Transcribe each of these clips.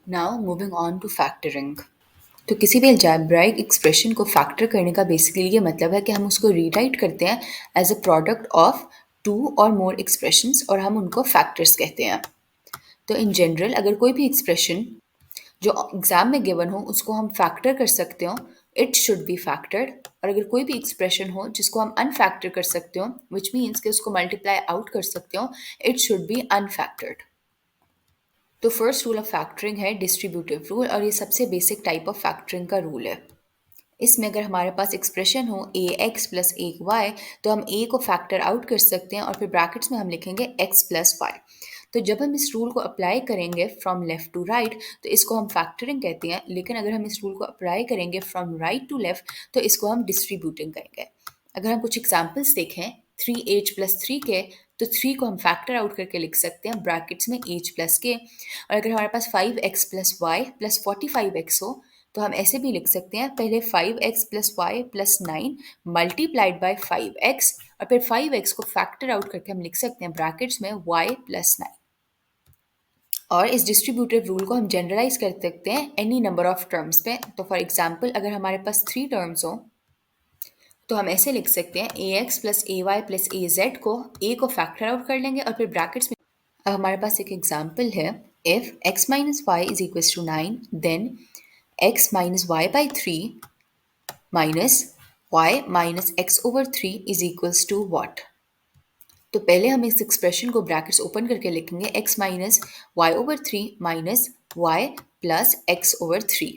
Now moving on to factoring. तो किसी भी अलजेब्राइक एक्सप्रेशन को फैक्टर करने का बेसिकली ये मतलब है कि हम उसको रीराइट करते हैं as a product of two और मोर एक्सप्रेशंस और हम उनको फैक्टर्स कहते हैं। तो इन जनरल अगर कोई भी एक्सप्रेशन जो एग्जाम में गिवन हो उसको हम फैक्टर कर सकते हो, इट शुड बी फैक्टर्ड। और अगर कोई भी एक्सप्रेशन हो जिसको हम अनफैक्टर कर सकते हो, विच मीन्स कि उसको मल्टीप्लाई आउट कर सकते हो, इट शुड बी अनफैक्टर्ड। तो फर्स्ट रूल ऑफ फैक्टरिंग है डिस्ट्रीब्यूटिव रूल और ये सबसे बेसिक टाइप ऑफ फैक्टरिंग का रूल है। इसमें अगर हमारे पास एक्सप्रेशन हो ए एक्स प्लस ए वाई तो हम ए को फैक्टर आउट कर सकते हैं और फिर ब्रैकेट्स में हम लिखेंगे एक्स प्लस वाई। तो जब हम इस रूल को अप्लाई करेंगे फ्रॉम लेफ्ट टू राइट तो इसको हम फैक्टरिंग कहते हैं, लेकिन अगर हम इस रूल को अप्लाई करेंगे फ्रॉम राइट टू लेफ्ट तो इसको हम डिस्ट्रीब्यूटिंग कहेंगे। अगर हम कुछ एग्जाम्पल्स देखें 3h प्लस 3 के, तो 3 को हम फैक्टर आउट करके लिख सकते हैं ब्रैकेट्स में h प्लस के। और अगर हमारे पास 5x plus y plus 45x हो तो हम ऐसे भी लिख सकते हैं, पहले 5x plus y plus 9 multiplied by 5x और फिर 5x को फैक्टर आउट करके हम लिख सकते हैं ब्रैकेट्स में y प्लस 9। और इस डिस्ट्रीब्यूटिव रूल को हम जनरलाइज कर सकते हैं एनी नंबर ऑफ टर्म्स पे। तो फॉर एग्जाम्पल अगर हमारे पास 3 टर्म्स हो तो हम ऐसे लिख सकते हैं ए एक्स प्लस ए वाई प्लस ए जेड को ए को फैक्टर आउट कर लेंगे और फिर ब्रैकेट्स में। अब हमारे पास एक एग्जाम्पल है, if x minus y is equal to 9 then x minus y by 3 minus y minus x over 3 is equals to what. तो पहले हम इस एक्सप्रेशन को ब्रैकेट्स ओपन करके लिखेंगे x minus y over 3 minus y plus x over 3।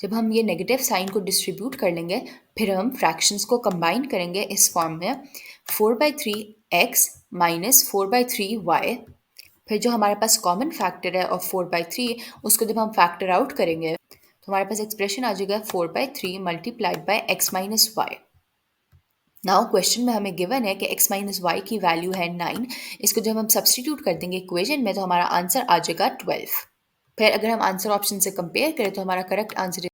जब हम ये नेगेटिव साइन को डिस्ट्रीब्यूट कर लेंगे फिर हम फ्रैक्शंस को कंबाइन करेंगे इस फॉर्म में 4/3 x माइनस 4/3 y। फिर जो हमारे पास कॉमन फैक्टर है ऑफ 4/3 उसको जब हम फैक्टर आउट करेंगे तो हमारे पास एक्सप्रेशन आ जाएगा 4/3 multiplied by x minus y. Now question में हमें गिवन है कि x माइनस वाई की वैल्यू है 9। इसको जब हम सब्सटीट्यूट कर देंगे इक्वेशन में तो हमारा आंसर आ जाएगा 12। फिर अगर हम आंसर ऑप्शन से कंपेयर करें तो हमारा करेक्ट आंसर